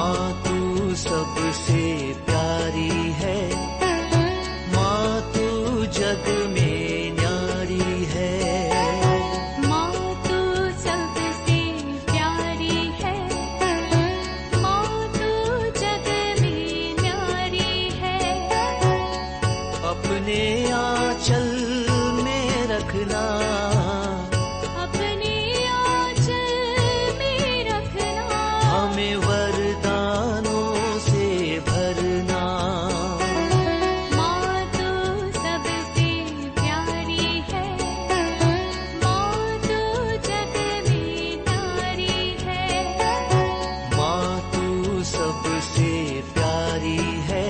माँ तू सबसे प्यारी है, माँ तू जग में न्यारी है। माँ तू सबसे प्यारी है, माँ तू जग में न्यारी है। अपने आंचल में रखना, अपने आंचल में रखना। हमें वरदानों से भरना। माँ तू सबसे प्यारी है, माँ तू जग में न्यारी है। माँ तू सबसे प्यारी है,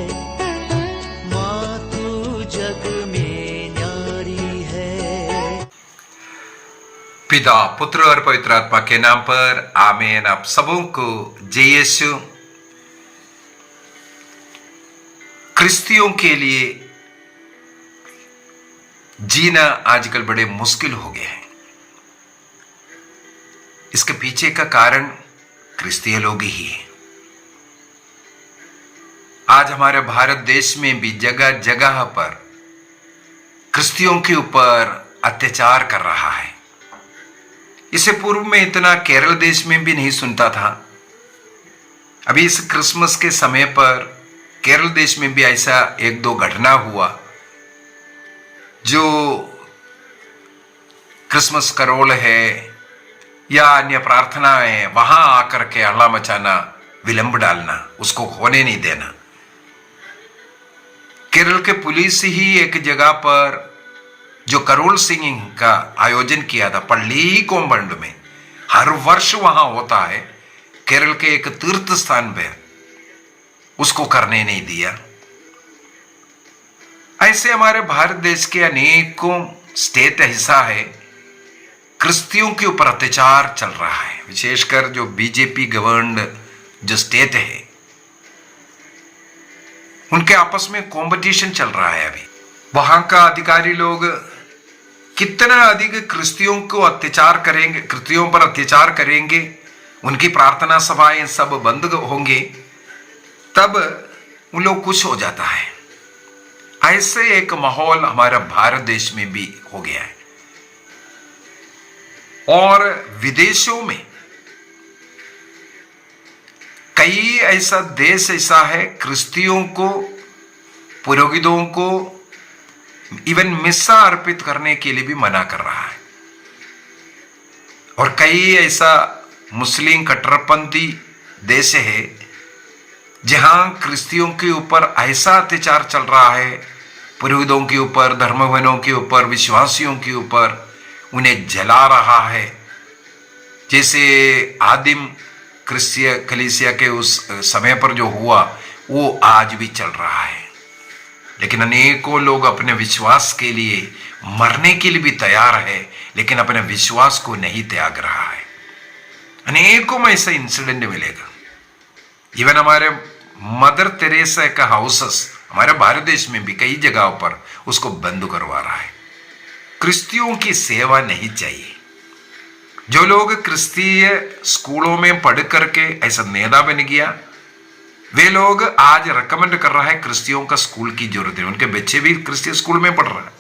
माँ तू जग में न्यारी है। पिता, पुत्र और पवित्र आत्मा के नाम पर आमीन। आप सबों को जय यीशु। क्रिस्तियों के लिए जीना आजकल बड़े मुश्किल हो गए हैं। इसके पीछे का कारण क्रिस्तीय लोग ही हैं। आज हमारे भारत देश में भी जगह जगह पर क्रिस्तियों के ऊपर अत्याचार कर रहा है। इससे पूर्व में इतना केरल देश में भी नहीं सुनता था। अभी इस क्रिसमस के समय पर केरल देश में भी ऐसा एक दो घटना हुआ, जो क्रिसमस करोल है या अन्य प्रार्थना है, वहां आकर के हल्ला मचाना, विलंब डालना, उसको होने नहीं देना। केरल के पुलिस ही एक जगह पर जो करोल सिंगिंग का आयोजन किया था पल्ली कोम्बंड में, हर वर्ष वहां होता है, केरल के एक तीर्थ स्थान पे, उसको करने नहीं दिया। ऐसे हमारे भारत देश के अनेकों स्टेट ऐसा है, क्रिस्तियों के ऊपर अत्याचार चल रहा है। विशेषकर जो बीजेपी गवर्नड जो स्टेट है, उनके आपस में कंपटीशन चल रहा है। अभी वहां का अधिकारी लोग कितना अधिक क्रिस्तियों को अत्याचार करेंगे, क्रिस्तियों पर अत्याचार करेंगे, उनकी प्रार्थना सभाएं सब बंद होंगे, तब उन लोग खुश हो जाता है। ऐसे एक माहौल हमारा भारत देश में भी हो गया है। और विदेशों में कई ऐसा देश ऐसा है, क्रिस्तियों को, पुरोहितों को इवन मिस्सा अर्पित करने के लिए भी मना कर रहा है। और कई ऐसा मुस्लिम कट्टरपंथी देश है जहां क्रिस्तियों के ऊपर ऐसा अत्याचार चल रहा है, पुरोहितों के ऊपर, धर्मगुरुओं के ऊपर, विश्वासियों के ऊपर, उन्हें जला रहा है। जैसे आदिम क्रिस्तीय कलीसिया के उस समय पर जो हुआ, वो आज भी चल रहा है। लेकिन अनेकों लोग अपने विश्वास के लिए मरने के लिए भी तैयार है, लेकिन अपने विश्वास को नहीं त्याग रहा है। अनेकों में ऐसा इंसिडेंट मिलेगा। इवन हमारे मदर तेरेसा का हाउसेस हमारे भारत देश में भी कई जगहों पर उसको बंद करवा रहा है। क्रिस्तियों की सेवा नहीं चाहिए। जो लोग क्रिस्तीय स्कूलों में पढ़ करके ऐसा नेता बन गया, वे लोग आज रिकमेंड कर रहा है क्रिस्तियों का स्कूल की जरूरत है। उनके बच्चे भी क्रिस्तीय स्कूल में पढ़ रहा है।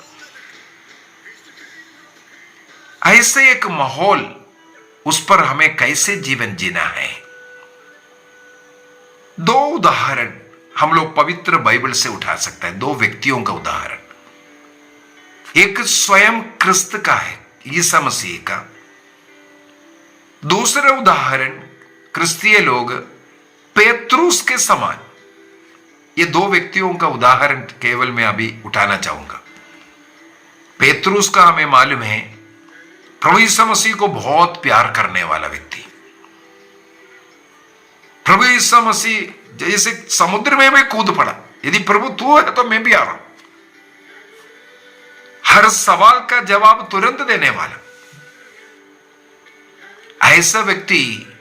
ऐसे एक माहौल, उस पर हमें कैसे जीवन जीना है। दो उदाहरण हम लोग पवित्र बाइबल से उठा सकते हैं, दो व्यक्तियों का उदाहरण। एक स्वयं क्रिस्त का है, ईसा मसीह का। दूसरा उदाहरण क्रिस्तीय लोग पेत्रुस के समान। ये दो व्यक्तियों का उदाहरण केवल मैं अभी उठाना चाहूंगा। पेत्रुस का हमें मालूम है, प्रभु यीशु मसीह को बहुत प्यार करने वाला व्यक्ति। प्रभु यीशु मसीह जैसे समुद्र में भी कूद पड़ा, यदि प्रभु तू है तो मैं भी आ रहा हूं। हर सवाल का जवाब तुरंत देने वाला ऐसा व्यक्ति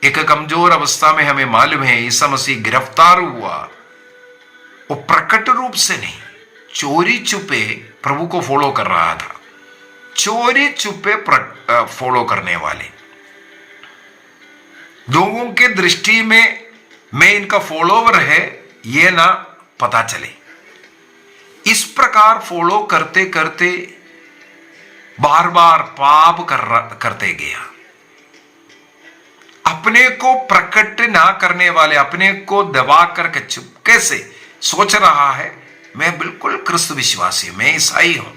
एक कमजोर अवस्था में हमें मालूम है ईसा मसीह गिरफ्तार हुआ। वो प्रकट रूप से नहीं, चोरी छुपे प्रभु को फॉलो कर रहा था। चोरी छुपे फॉलो करने वाले लोगों के दृष्टि में मैं इनका फॉलोवर है ये ना पता चले। इस प्रकार फॉलो करते करते बार बार पाप करते गया। अपने को प्रकट ना करने वाले, अपने को दबा करके चुपके से सोच रहा है मैं बिल्कुल क्रिस्त विश्वासी, मैं ईसाई हूं,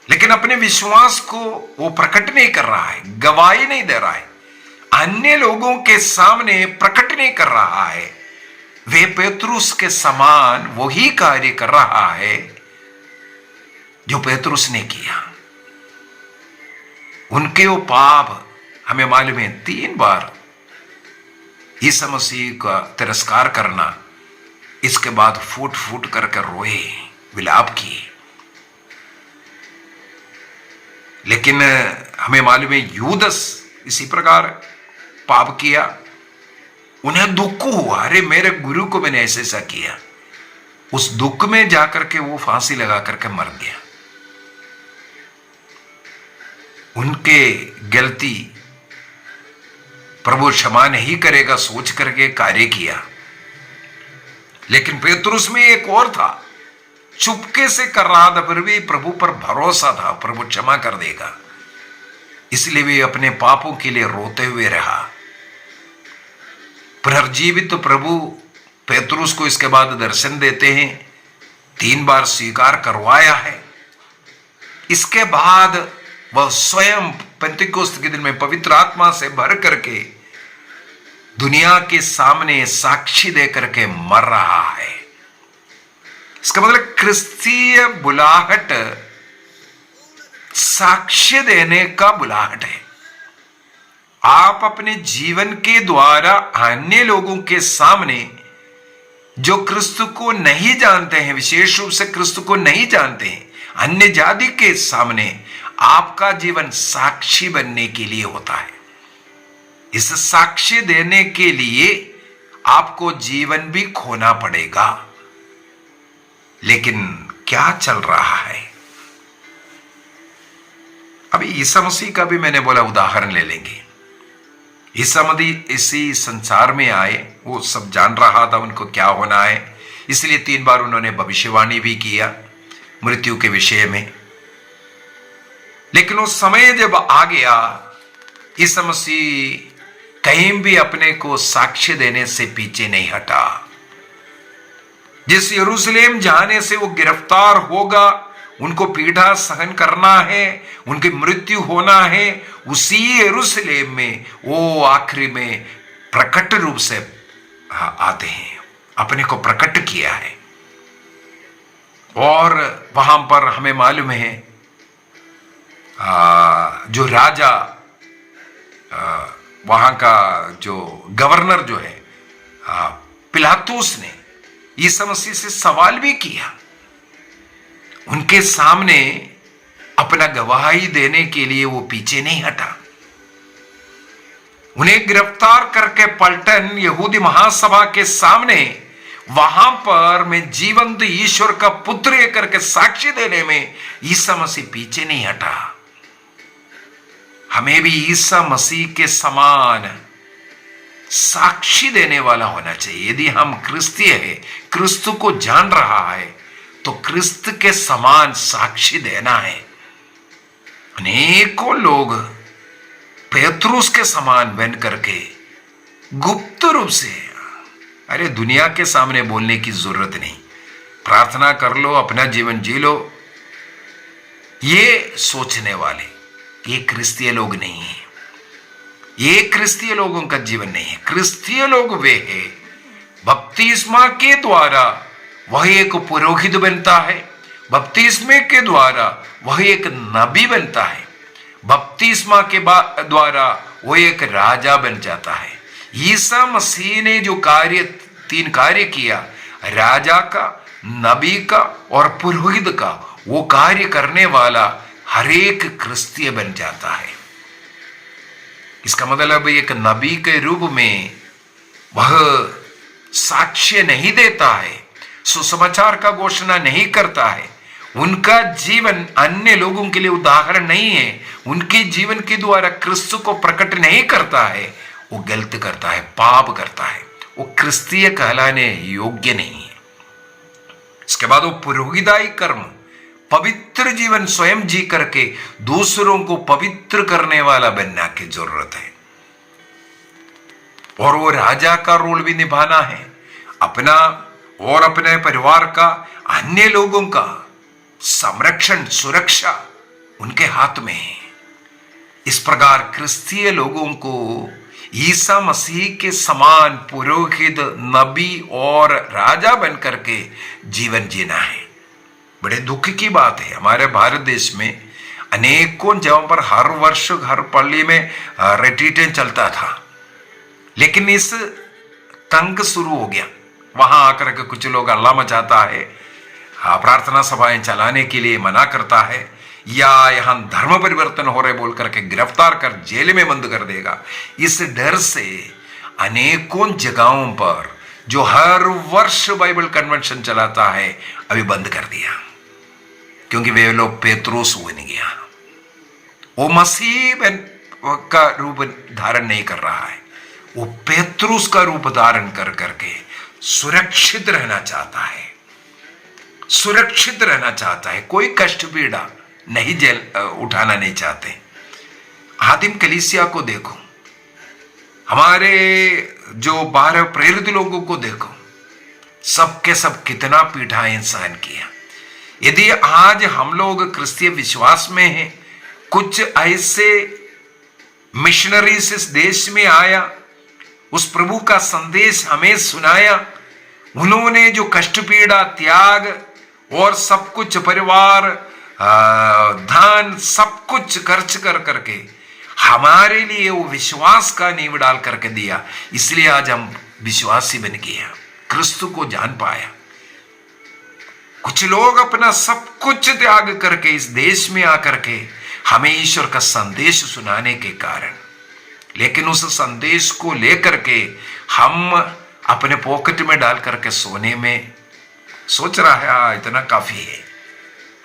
लेकिन अपने विश्वास को वो प्रकट नहीं कर रहा है, गवाही नहीं दे रहा है, अन्य लोगों के सामने प्रकट नहीं कर रहा है। वे पेतरुस के समान वही कार्य कर रहा है जो पेतरुस ने किया। उनके वो पाप हमें मालूम है, 3 बार यीशु मसीह का तिरस्कार करना, इसके बाद फूट फूट करके रोए, विलाप किए। लेकिन हमें मालूम है यूदस इसी प्रकार पाप किया। उन्हें दुख हुआ, अरे मेरे गुरु को मैंने ऐसे ऐसा किया। उस दुख में जाकर के वो फांसी लगा करके मर गया। उनके गलती प्रभु क्षमा नहीं करेगा सोच करके कार्य किया। लेकिन पेतरुस में एक और था, चुपके से कर रहा था, फिर भी प्रभु पर भरोसा था, प्रभु क्षमा कर देगा, इसलिए वे अपने पापों के लिए रोते हुए रहा। पुनर्जीवित तो प्रभु पेतरुस को इसके बाद दर्शन देते हैं, 3 बार स्वीकार करवाया है। इसके बाद वह स्वयं पेंतिकोस्त के दिन में पवित्र आत्मा से भर करके दुनिया के सामने साक्षी दे करके मर रहा है। इसका मतलब क्रिस्तीय बुलाहट साक्ष्य देने का बुलाहट है। आप अपने जीवन के द्वारा अन्य लोगों के सामने जो क्रिस्त को नहीं जानते हैं, विशेष रूप से क्रिस्त को नहीं जानते हैं, अन्य जाति के सामने आपका जीवन साक्षी बनने के लिए होता है। इस साक्ष्य देने के लिए आपको जीवन भी खोना पड़ेगा। लेकिन क्या चल रहा है? अभी ईसा मसीह का भी मैंने बोला उदाहरण ले लेंगे। ईसा मसीह इसी संसार में आए, वो सब जान रहा था उनको क्या होना है, इसलिए 3 बार उन्होंने भविष्यवाणी भी किया मृत्यु के विषय में। लेकिन उस समय जब आ गया, ईसा मसीह कहीं भी अपने को साक्ष्य देने से पीछे नहीं हटा। जिस यरूशलेम जाने से वो गिरफ्तार होगा, उनको पीड़ा सहन करना है, उनकी मृत्यु होना है, उसी यरूशलेम में वो आखिरी में प्रकट रूप से आते हैं, अपने को प्रकट किया है। और वहां पर हमें मालूम है जो राजा, वहां का जो गवर्नर जो है पिलातुस ने यीशु मसीह से सवाल भी किया, उनके सामने अपना गवाही देने के लिए वो पीछे नहीं हटा। उन्हें गिरफ्तार करके पलटन यहूदी महासभा के सामने वहां पर मैं जीवंत ईश्वर का पुत्र करके साक्षी देने में यीशु मसीह पीछे नहीं हटा। हमें भी ईसा मसीह के समान साक्षी देने वाला होना चाहिए। यदि हम क्रिस्तीय है, क्रिस्त को जान रहा है, तो क्रिस्त के समान साक्षी देना है। अनेकों लोग पेतरुस के समान बन करके गुप्त रूप से, अरे दुनिया के सामने बोलने की जरूरत नहीं, प्रार्थना कर लो, अपना जीवन जी लो, ये सोचने वाले ये क्रिस्तीय लोग नहीं है। ये क्रिस्तीय लोगों का जीवन नहीं है। क्रिस्तीय लोग वे हैं, बपतिस्मा के द्वारा वह एक पुरोहित बनता है, बपतिस्मे के द्वारा वह एक नबी बनता है, बपतिस्मा के द्वारा वो एक राजा बन जाता है। ईसा मसीह ने जो 3 कार्य किया, राजा का, नबी का और पुरोहित का, वो कार्य करने वाला हर एक क्रिस्तीय बन जाता है। इसका मतलब एक नबी के रूप में वह साक्ष्य नहीं देता है, सुसमाचार का घोषणा नहीं करता है, उनका जीवन अन्य लोगों के लिए उदाहरण नहीं है, उनके जीवन के द्वारा क्रिस्त को प्रकट नहीं करता है, वो गलत करता है, पाप करता है, वो क्रिस्तीय कहलाने योग्य नहीं है। इसके बाद वो पुरोहिताई कर्म, पवित्र जीवन स्वयं जी करके दूसरों को पवित्र करने वाला बनना की जरूरत है। और वो राजा का रोल भी निभाना है, अपना और अपने परिवार का, अन्य लोगों का संरक्षण, सुरक्षा उनके हाथ में है। इस प्रकार क्रिस्तीय लोगों को ईसा मसीह के समान पुरोहित, नबी और राजा बन करके जीवन जीना है। बड़े दुख की बात है, हमारे भारत देश में अनेकों जगहों पर हर वर्ष हर पल्ली में रिट्रीटें चलता था, लेकिन इस तंग शुरू हो गया। वहां आकर के कुछ लोग हल्ला मचाता है, प्रार्थना सभाएं चलाने के लिए मना करता है, या यहां धर्म परिवर्तन हो रहे बोल करके गिरफ्तार कर जेल में बंद कर देगा। इस डर से अनेकों जगहों पर जो हर वर्ष बाइबल कन्वेंशन चलाता है अभी बंद कर दिया, क्योंकि वे लोग पेत्रोस बन गया। वो मसीह का रूप धारण नहीं कर रहा है, वो पेत्रुस का रूप धारण कर करके सुरक्षित रहना चाहता है, सुरक्षित रहना चाहता है, कोई कष्ट पीड़ा नहीं उठाना नहीं चाहते। आदिम कलीसिया को देखो, हमारे जो 12 प्रेरित लोगों को देखो, सबके सब कितना पीड़ाएं सहन किया। यदि आज हम लोग क्रिस्तीय विश्वास में हैं, कुछ ऐसे मिशनरीज इस देश में आया, उस प्रभु का संदेश हमें सुनाया, उन्होंने जो कष्ट पीड़ा, त्याग और सब कुछ, परिवार, धन, सब कुछ खर्च कर करके हमारे लिए वो विश्वास का नींव डाल करके दिया, इसलिए आज हम विश्वासी बन गए, क्रिस्तु को जान पाया। कुछ लोग अपना सब कुछ त्याग करके इस देश में आकर के हमें ईश्वर का संदेश सुनाने के कारण, लेकिन उस संदेश को लेकर के हम अपने पॉकेट में डाल करके सोने में सोच रहा है इतना काफी है,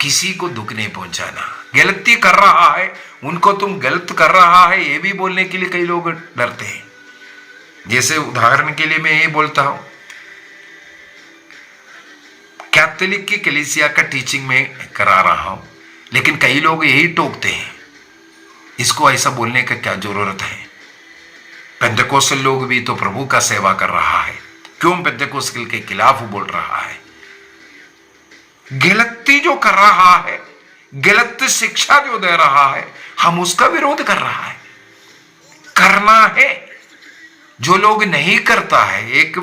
किसी को दुख नहीं पहुंचाना। गलती कर रहा है उनको तुम गलत कर रहा है ये भी बोलने के लिए कई लोग डरते हैं। जैसे उदाहरण के लिए मैं ये बोलता हूं, कैथोलिक की कलीसिया का टीचिंग में करा रहा हूं, लेकिन कई लोग यही टोकते हैं, इसको ऐसा बोलने का क्या जरूरत है, पेंटेकोस्टल लोग भी तो प्रभु का सेवा कर रहा है, क्यों पेंटेकोस्टल के खिलाफ बोल रहा है। गलती जो कर रहा है, गलत शिक्षा जो दे रहा है, हम उसका विरोध कर रहा है, करना है। जो लोग नहीं करता है, एक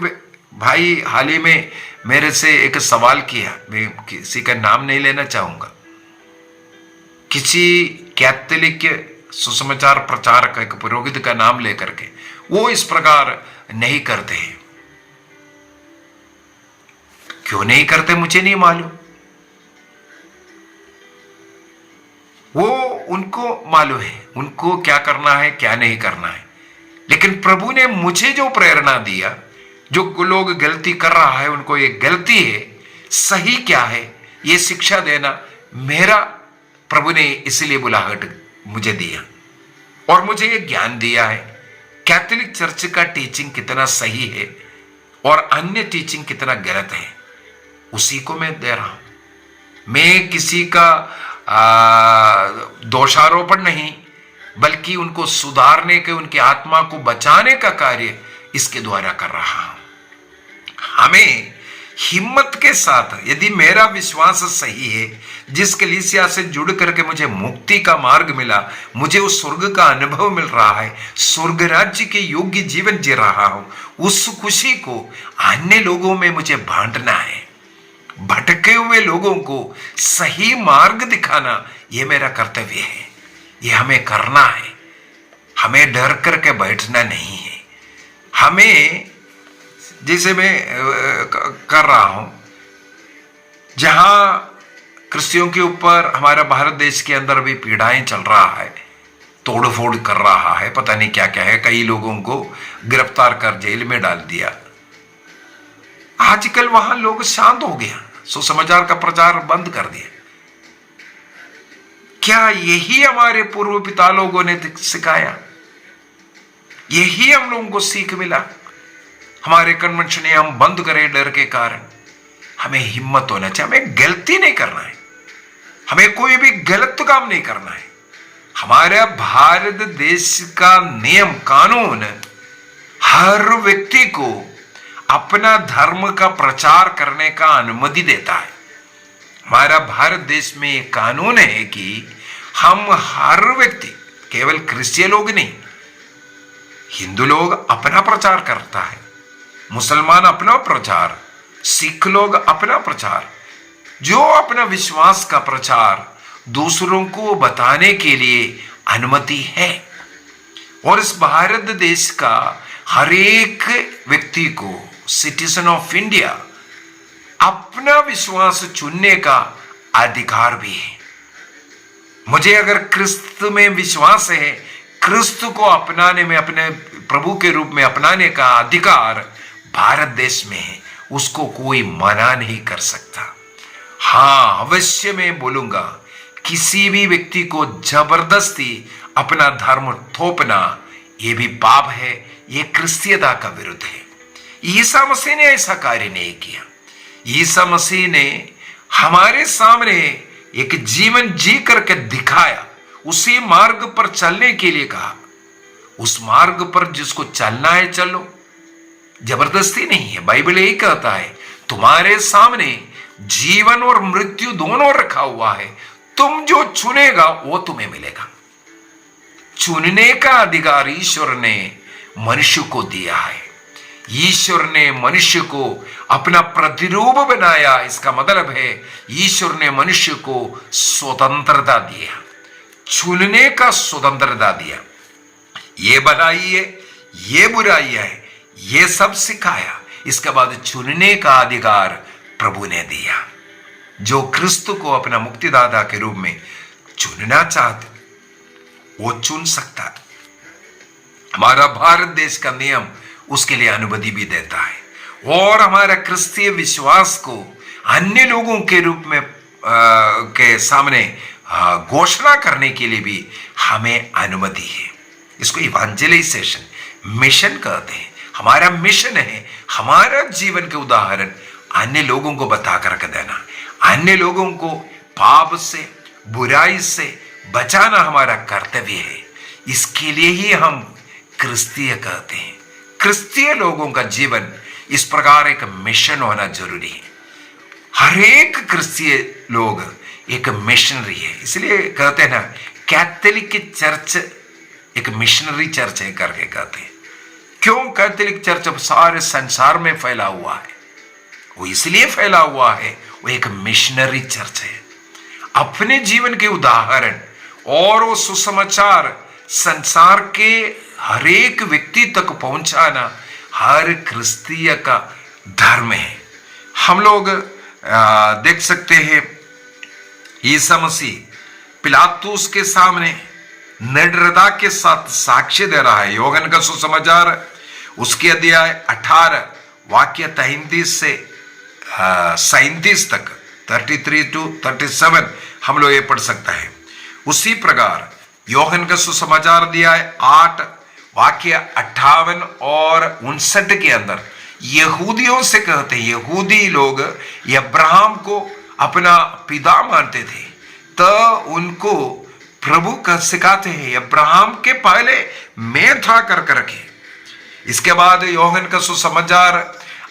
भाई हाल ही में मेरे से एक सवाल किया, मैं किसी का नाम नहीं लेना चाहूंगा, किसी कैथोलिक सुसमाचार प्रचारक एक पुरोहित का नाम लेकर के वो इस प्रकार नहीं करते हैं। क्यों नहीं करते मुझे नहीं मालूम, वो उनको मालूम है, उनको क्या करना है क्या नहीं करना है। लेकिन प्रभु ने मुझे जो प्रेरणा दिया, जो लोग गलती कर रहा है उनको ये गलती है, सही क्या है ये शिक्षा देना मेरा प्रभु ने इसलिए बुलाहट मुझे दिया और मुझे ये ज्ञान दिया है। कैथोलिक चर्च का टीचिंग कितना सही है और अन्य टीचिंग कितना गलत है, उसी को मैं दे रहा हूं। मैं किसी का दोषारोपण नहीं, बल्कि उनको सुधारने के, उनकी आत्मा को बचाने का कार्य इसके द्वारा कर रहा हूं। हमें हिम्मत के साथ, यदि मेरा विश्वास सही है, जिस कलीसिया से जुड़ करके मुझे मुक्ति का मार्ग मिला, मुझे उस स्वर्ग का अनुभव मिल रहा है, स्वर्ग राज्य के योग्य जीवन जी रहा हूं, उस खुशी को अन्य लोगों में मुझे बांटना है। भटके हुए लोगों को सही मार्ग दिखाना यह मेरा कर्तव्य है, यह हमें करना है। हमें डर करके बैठना नहीं है। हमें, जैसे मैं कर रहा हूं, जहां क्रिश्चियों के ऊपर हमारा भारत देश के अंदर भी पीड़ाएं चल रहा है, तोड़ फोड़ कर रहा है, पता नहीं क्या क्या है, कई लोगों को गिरफ्तार कर जेल में डाल दिया। आजकल वहां लोग शांत हो गया, सुसमाचार का प्रचार बंद कर दिया। क्या यही हमारे पूर्व पिता लोगों ने सिखाया? यही हम लोगों को सीख मिला? हमारे कन्वेंशन हम बंद करें डर के कारण। हमें हिम्मत होना चाहिए, हमें गलती नहीं करना है, हमें कोई भी गलत काम नहीं करना है। हमारे भारत देश का नियम कानून हर व्यक्ति को अपना धर्म का प्रचार करने का अनुमति देता है। हमारा भारत देश में एक कानून है कि हम हर व्यक्ति, केवल क्रिश्चियन लोग नहीं, हिंदू लोग अपना प्रचार करता है, मुसलमान अपना प्रचार, सिख लोग अपना प्रचार, जो अपना विश्वास का प्रचार दूसरों को बताने के लिए अनुमति है। और इस भारत देश का हर एक व्यक्ति को, सिटीजन ऑफ इंडिया, अपना विश्वास चुनने का अधिकार भी है। मुझे अगर क्रिस्त में विश्वास है, क्रिस्त को अपनाने में, अपने प्रभु के रूप में अपनाने का अधिकार भारत देश में है, उसको कोई मना नहीं कर सकता। हाँ, अवश्य मैं बोलूंगा, किसी भी व्यक्ति को जबरदस्ती अपना धर्म थोपना यह भी पाप है, यह क्रिस्तीयता का विरुद्ध है। ईसा मसीह ने ऐसा कार्य नहीं किया। ईसा मसीह ने हमारे सामने एक जीवन जी करके दिखाया, उसी मार्ग पर चलने के लिए कहा। उस मार्ग पर जिसको चलना है चलो, जबरदस्ती नहीं है। बाइबल यही कहता है, तुम्हारे सामने जीवन और मृत्यु दोनों रखा हुआ है, तुम जो चुनेगा वो तुम्हें मिलेगा। चुनने का अधिकार ईश्वर ने मनुष्य को दिया है। ईश्वर ने मनुष्य को अपना प्रतिरूप बनाया। इसका मतलब है ईश्वर ने मनुष्य को स्वतंत्रता दिया, चुनने का स्वतंत्रता दिया। ये भलाई है, ये बुराई है, ये सब सिखाया। इसके बाद चुनने का अधिकार प्रभु ने दिया। जो क्रिस्त को अपना मुक्तिदाता के रूप में चुनना चाहते वो चुन सकता है। हमारा भारत देश का नियम उसके लिए अनुमति भी देता है। और हमारा क्रिस्तीय विश्वास को अन्य लोगों के रूप में के सामने घोषणा करने के लिए भी हमें अनुमति है। इसको इवेंजलाइजेशन, मिशन कहते हैं। हमारा मिशन है हमारा जीवन के उदाहरण अन्य लोगों को बता करके देना, अन्य लोगों को पाप से, बुराई से बचाना हमारा कर्तव्य है। इसके लिए ही हम क्रिस्तीय कहते हैं। क्रिस्तीय लोगों का जीवन इस प्रकार एक मिशन होना जरूरी है। हर एक क्रिस्तीय लोग एक मिशनरी है। इसलिए कहते हैं ना, कैथोलिक चर्च एक मिशनरी चर्च है करके कहते हैं। क्यों कैथोलिक चर्च अब सारे संसार में फैला हुआ है? वो इसलिए फैला हुआ है, वो एक मिशनरी चर्च है। अपने जीवन के उदाहरण और वो सुसमाचार संसार के हर एक व्यक्ति तक पहुंचाना हर क्रिस्तीय का धर्म है। हम लोग देख सकते हैं ईसा मसीह पिलातुस के सामने निडरता के साथ साक्ष्य दे रहा है। यूहन्ना का सुसमाचार उसके अध्याय 18 वाक्य 33 से 37 तक, 33 to 37 हम लोग ये पढ़ सकता है। उसी प्रकार यूहन्ना का सुसमाचार अध्याय 8 वाक्य 58 और 59 के अंदर यहूदियों से कहते हैं, यहूदी लोग अब्राहम को अपना पिता मानते थे, तो उनको प्रभु का सिखाते हैं अब्राहम के पहले मैं था कर रखे। इसके बाद यूहन्ना का सुसमाचार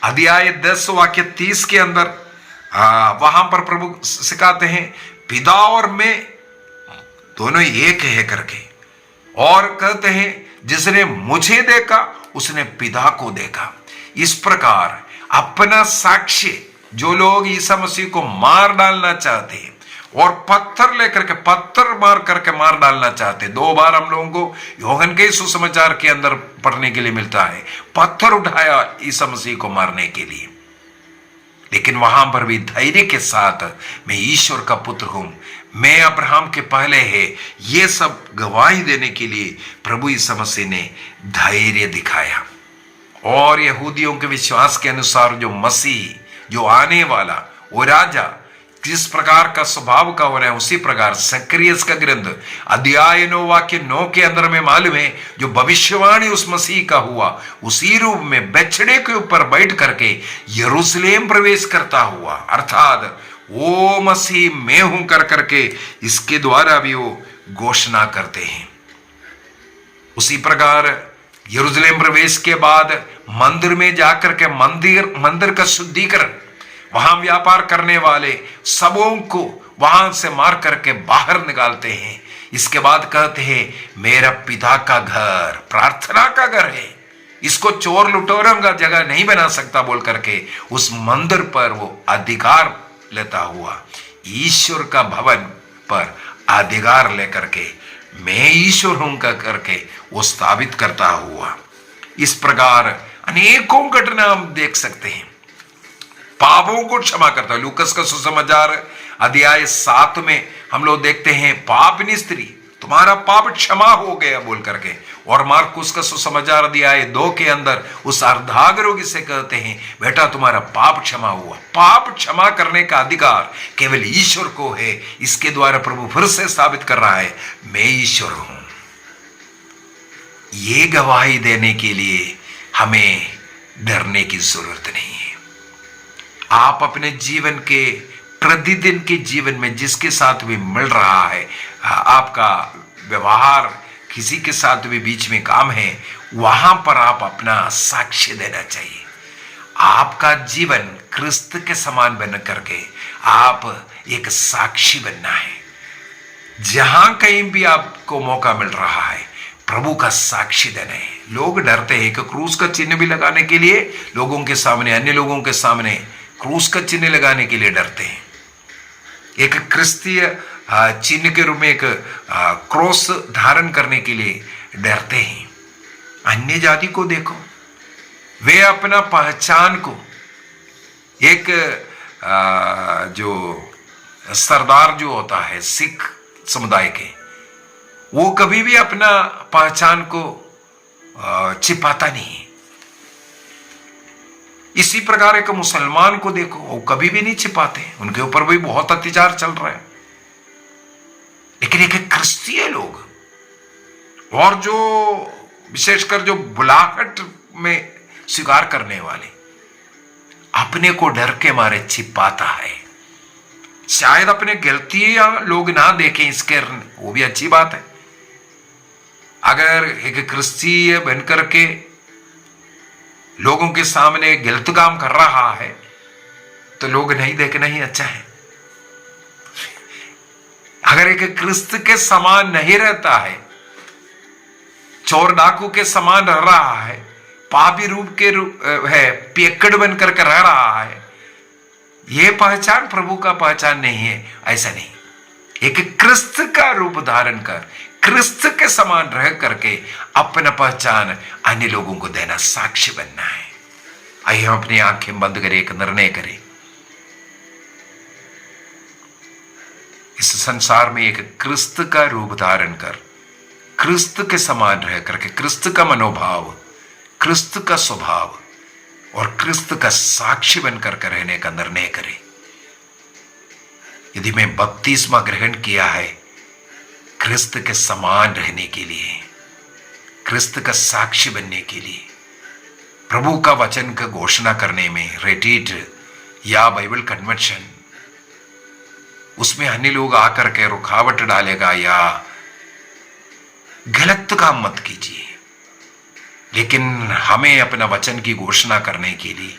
अध्याय 10 वाक्य 30 के अंदर वहां पर प्रभु सिखाते हैं पिता और मैं दोनों एक है करके, और कहते हैं जिसने मुझे देखा उसने पिता को देखा। इस प्रकार अपना साक्ष्य जो लोग ईसा मसीह को मार डालना चाहते हैं और पत्थर लेकर के, पत्थर मार करके मार डालना चाहते, 2 बार हम लोगों को यूहन्ना के सुसमाचार के अंदर पढ़ने के लिए मिलता है, पत्थर उठाया ईसा मसीह को मारने के लिए। लेकिन वहां पर भी धैर्य के साथ मैं ईश्वर का पुत्र हूं, मैं अब्राहम के पहले है, ये सब गवाही देने के लिए प्रभु ईसा मसीह ने धैर्य दिखाया। और यहूदियों के विश्वास के अनुसार जो मसीह, जो आने वाला वो राजा जिस प्रकार का स्वभाव का हो रहा है उसी प्रकार सक्रियस का ग्रंथ अध्याय 9 वाक्य 9 के अंदर में मालूम है जो भविष्यवाणी उस मसीह का हुआ उसी रूप में बछड़े के ऊपर बैठ करके यरूशलेम प्रवेश करता हुआ, अर्थात वो मसीह मैं हूं कर करके इसके द्वारा भी वो घोषणा करते हैं। उसी प्रकार यरूशलेम प्रवेश के बाद मंदिर में जाकर के मंदिर का शुद्धिकरण, वहां व्यापार करने वाले सबों को वहां से मार करके बाहर निकालते हैं। इसके बाद कहते हैं मेरा पिता का घर प्रार्थना का घर है, इसको चोर लुटेरों का जगह नहीं बना सकता बोल करके उस मंदिर पर वो अधिकार लेता हुआ ईश्वर का भवन पर अधिकार लेकर के मैं ईश्वर हूं का करके वो स्थापित करता हुआ। इस प्रकार अनेकों घटना हम देख सकते हैं। पापों को क्षमा करता है। लूकस का सुसमाचार अध्याय 7 में हम लोग देखते हैं पापनी स्त्री तुम्हारा पाप क्षमा हो गया बोल करके, और मार्कुस का सुसमाचार अध्याय 2 के अंदर उस अर्धांग रोगी से कहते हैं बेटा तुम्हारा पाप क्षमा हुआ। पाप क्षमा करने का अधिकार केवल ईश्वर को है। इसके द्वारा प्रभु फिर से साबित कर रहा है मैं ईश्वर हूं। ये गवाही देने के लिए हमें डरने की जरूरत नहीं है। आप अपने जीवन के प्रतिदिन के जीवन में जिसके साथ भी मिल रहा है, आपका व्यवहार किसी के साथ भी बीच में काम है, वहां पर आप अपना साक्ष्य देना चाहिए। आपका जीवन क्रिस्त के समान बन करके आप एक साक्षी बनना है। जहां कहीं भी आपको मौका मिल रहा है प्रभु का साक्षी देना है। लोग डरते हैं कि क्रूस का चिन्ह भी लगाने के लिए लोगों के सामने, अन्य लोगों के सामने क्रूस का चिन्ह लगाने के लिए डरते हैं। एक क्रिस्तीय चिन्ह के रूप में एक क्रॉस धारण करने के लिए डरते हैं। अन्य जाति को देखो, वे अपना पहचान को एक जो सरदार जो होता है सिख समुदाय के, वो कभी भी अपना पहचान को छिपाता नहीं। इसी प्रकार एक मुसलमान को देखो, वो कभी भी नहीं छिपाते, उनके ऊपर भी बहुत अत्याचार चल रहा है। लेकिन एक क्रिस्तीय लोग और जो विशेषकर जो बुलाहट में स्वीकार करने वाले अपने को डर के मारे छिपाता है। शायद अपने गलतियां लोग ना देखें, इसके वो भी अच्छी बात है। अगर एक क्रिस्तीय बनकर के लोगों के सामने गलत काम कर रहा है तो लोग नहीं देखना ही अच्छा है। अगर एक क्रिस्त के समान नहीं रहता है, चोर डाकू के समान रह रहा है, पापी रूप के है पियक्कड़ बनकर के रह रहा है, यह पहचान प्रभु का पहचान नहीं है। ऐसा नहीं, एक क्रिस्त का रूप धारण कर क्रिस्त के समान रह करके अपना पहचान अन्य लोगों को देना, साक्ष्य बनना है। आइए हम अपनी आंखें बंद करें, एक निर्णय करें। इस संसार में एक क्रिस्त का रूप धारण कर क्रिस्त के समान रह करके क्रिस्त का मनोभाव, क्रिस्त का स्वभाव और क्रिस्त का साक्षी बनकर के रहने का निर्णय करें। यदि मैं बपतिस्मा ग्रहण किया है क्रिस्त के समान रहने के लिए, क्रिस्त का साक्षी बनने के लिए, प्रभु का वचन का घोषणा करने में, रेट्रीट या बाइबल कन्वेंशन, उसमें अन्य लोग आकर के रुकावट डालेगा या गलत काम मत कीजिए। लेकिन हमें अपना वचन की घोषणा करने के लिए,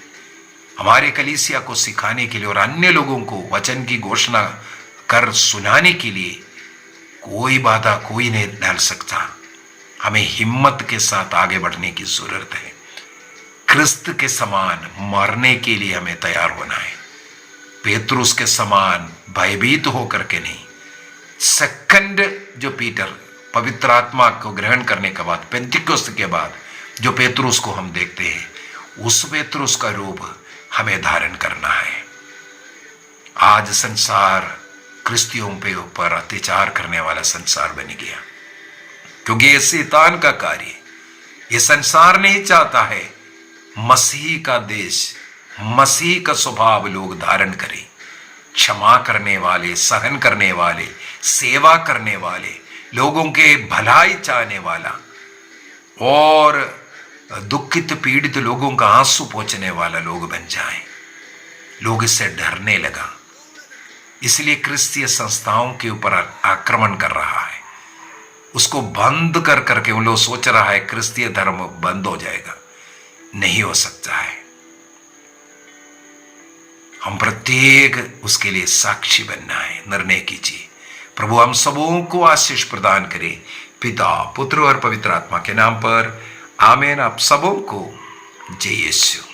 हमारे कलीसिया को सिखाने के लिए और अन्य लोगों को वचन की घोषणा कर सुनाने के लिए कोई बाधा कोई नहीं डाल सकता। हमें हिम्मत के साथ आगे बढ़ने की जरूरत है। क्रिस्त के समान मरने के लिए हमें तैयार होना है। पेतरुस के समान भयभीत होकर के नहीं। सेकंड जो पीटर पवित्र आत्मा को ग्रहण करने के बाद, पेंतिकोस्त के बाद जो पेतरुस को हम देखते हैं, उस पेतरुस का रूप हमें धारण करना है। आज संसार क्रिस्तियों पे ऊपर अत्याचार करने वाला संसार बन गया, क्योंकि ये शैतान का कार्य। ये संसार नहीं चाहता है मसीह का देश, मसीह का स्वभाव लोग धारण करें। क्षमा करने वाले, सहन करने वाले, सेवा करने वाले, लोगों के भलाई चाहने वाला और दुखित पीड़ित लोगों का आंसू पोंछने वाला लोग बन जाएं। लोग इससे डरने लगा, इसलिए क्रिस्तीय संस्थाओं के ऊपर आक्रमण कर रहा है। उसको बंद कर करके उन लोग सोच रहा है क्रिस्तीय धर्म बंद हो जाएगा। नहीं हो सकता है। हम प्रत्येक उसके लिए साक्षी बनना है। निर्णय कीजिए। प्रभु हम सबों को आशीष प्रदान करे, पिता, पुत्र और पवित्र आत्मा के नाम पर। आमीन। आप सबों को जय यीशु।